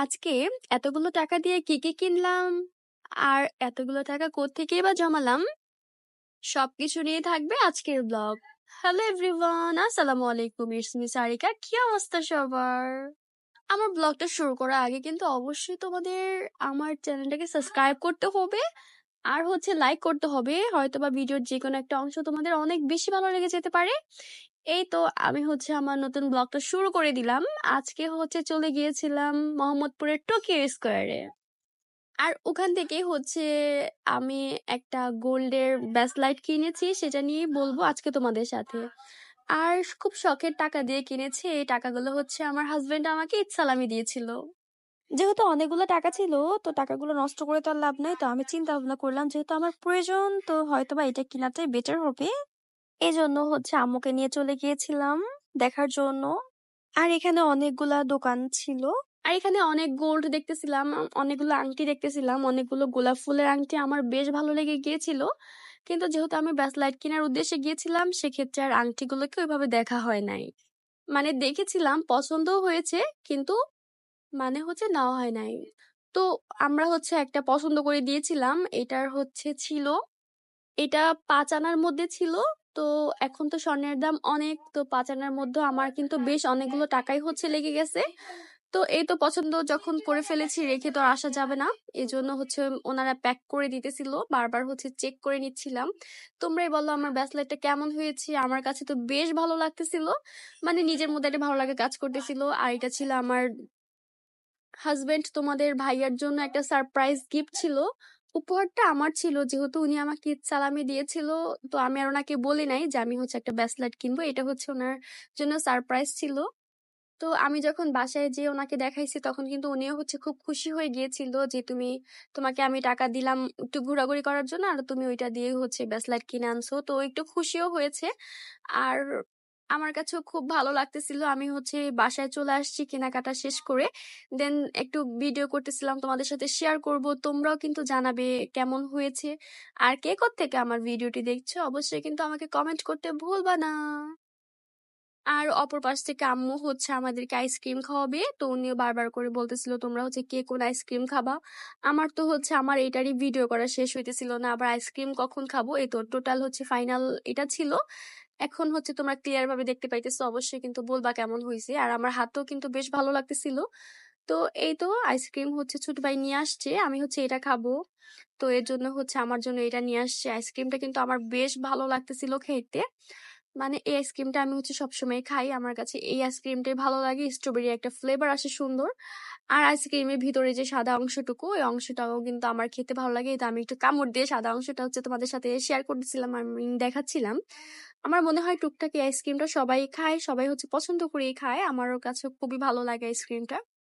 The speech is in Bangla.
আজকে এতগুলো টাকা দিয়ে কি কিনলাম আর এতগুলো টাকা কোত্থেকেই বা জমালাম সবকিছু নিয়ে থাকবে আজকের ব্লগ। হ্যালো এভরিওয়ান, আসসালামু আলাইকুম, ইটস মি সারিকা। কি অবস্থা সবার? আমার ব্লগটা শুরু করার আগে কিন্তু অবশ্যই তোমাদের আমার চ্যানেলটাকে সাবস্ক্রাইব করতে হবে আর লাইক করতে হবে। হয়তোবা ভিডিওর যে কোনো একটা অংশ তোমাদের অনেক বেশি ভালো লেগে যেতে পারে। এই তো আমি আমার নতুন ব্লগটা শুরু করে দিলাম। আজকে চলে গিয়েছিলাম মোহাম্মদপুরের টোকিও স্কোয়ারে। আর ওখান থেকে আমি একটা গোল্ডের ব্যাসলাইট কিনেছি, সেটা নিয়ে বলবো আজকে তোমাদের সাথে। আর খুব শখের টাকা দিয়ে কিনেছি। এই টাকাগুলো আমার হাজবেন্ড আমাকে ঈদ সালামি দিয়েছিল। যেহেতু অনেকগুলো টাকা ছিল, তো টাকাগুলো নষ্ট করে তো আর লাভ নাই, তো আমি চিন্তা ভাবনা করলাম যেহেতু আমার প্রয়োজন, তো হয়তোবা এটা কেনাটাই বেটার হবে। এই জন্য আম্মুকে নিয়ে চলে গিয়েছিলাম দেখার জন্য। আর এখানে অনেকগুলা দোকান ছিল, আর এখানে অনেক গোল্ড দেখতেছিলাম, অনেকগুলো আংটি দেখতেছিলাম, অনেকগুলো গোলাপ ফুলের আংটি আমার বেশ ভালো লেগে গিয়েছিল। কিন্তু যেহেতু আমি ব্যাসলাইট কেনার উদ্দেশ্যে গিয়েছিলাম, সেক্ষেত্রে আর আংটিগুলোকে ওইভাবে দেখা হয় নাই। মানে দেখেছিলাম, পছন্দও হয়েছে, কিন্তু নেওয়া হয় নাই। তো আমরা একটা পছন্দ করে দিয়েছিলাম। এটার ছিল, এটা ৫ আনার মধ্যে ছিল। তো এখন তো স্বর্ণের দাম অনেক, তো ৫ আনার মধ্যে আমার কিন্তু বেশ অনেকগুলো টাকাই লেগে গেছে। তো এই তো পছন্দ যখন করে ফেলেছি, রেখে তো আর আসা যাবে না। এজন্য ওনারা প্যাক করে দিতেছিল, বারবার চেক করে নিচ্ছিলাম। তোমরাই বলো আমার ব্যাসলাইটটা কেমন হয়েছে? আমার কাছে তো বেশ ভালো লাগতেছিল, মানে নিজের মধ্যে একটা ভালো লাগে কাজ করতেছিল। আর এটা ছিল আমার হাজবেন্ড তোমাদের ভাইয়ার জন্য একটা সারপ্রাইজ গিফট ছিল। উপহারটা আমার ছিল, যেহেতু উনি আমাকে ঈদ সালামি দিয়েছিল। তো আমি আর ওনাকে বলি নাই যে আমি একটা ব্যাসলাইট কিনবো, এটা ওনার জন্য সারপ্রাইজ ছিল। তো আমি যখন বাসায় যেয়ে ওনাকে দেখাইছি, তখন কিন্তু উনিও খুব খুশি হয়ে গিয়েছিল যে তোমাকে আমি টাকা দিলাম একটু ঘোরাঘুরি করার জন্য, আর তুমি ওইটা দিয়ে ব্যাসলাইট কিনে আনছো। তো একটু খুশিও হয়েছে। আর আমার কাছেও খুব ভালো লাগতেছিল। আমি বাসায় চলে আসছি কেনাকাটা শেষ করে, দেন একটু ভিডিও করতেছিলাম, তোমাদের সাথে শেয়ার করব। তোমরাও কিন্তু জানাবে কেমন হয়েছে, আর কে থেকে আমার ভিডিওটি দেখছো অবশ্যই কিন্তু আমাকে কমেন্ট করতে ভুলবা না। আর অপর পাশ থেকে আম্মু আমাদেরকে আইসক্রিম খাওয়াবে, তো উনিও বারবার করে বলতেছিল তোমরা কে কোন আইসক্রিম খাবা। আমার তো আমার এটারই ভিডিও করা শেষ হইতেছিল না, আবার আইসক্রিম কখন খাবো। এই তো টোটাল ফাইনাল এটা ছিল। এখন তোমরা ক্লিয়ার ভাবে দেখতে পাইতেছো, অবশ্যই কিন্তু বলবা কেমন হয়েছে। আর আমার হাতেও কিন্তু বেশ ভালো লাগতেছিল। তো এই তো আইসক্রিম ছোট ভাই নিয়ে আসছে, আমি এটা খাবো। তো এর জন্য আমার জন্য এটা নিয়ে আসছে। আইসক্রিমটা কিন্তু আমার বেশ ভালো লাগতেছিল খেতে। মানে এই আইসক্রিমটা আমি সবসময় খাই, আমার কাছে এই আইসক্রিমটাই ভালো লাগে। স্ট্রবেরি একটা ফ্লেভার আসে সুন্দর। আর আইসক্রিমের ভিতরে যে সাদা অংশটুকু, ওই অংশটাও কিন্তু আমার খেতে ভালো লাগে। তো আমি একটু কামড় দিয়ে সাদা অংশটা তোমাদের সাথে শেয়ার করতেছিলাম, আমি দেখাচ্ছিলাম। আমার মনে হয় টুকটাক এই আইসক্রিমটা সবাই খায়, সবাই পছন্দ করেই খায়। আমারও কাছে খুবই ভালো লাগে আইসক্রিমটা।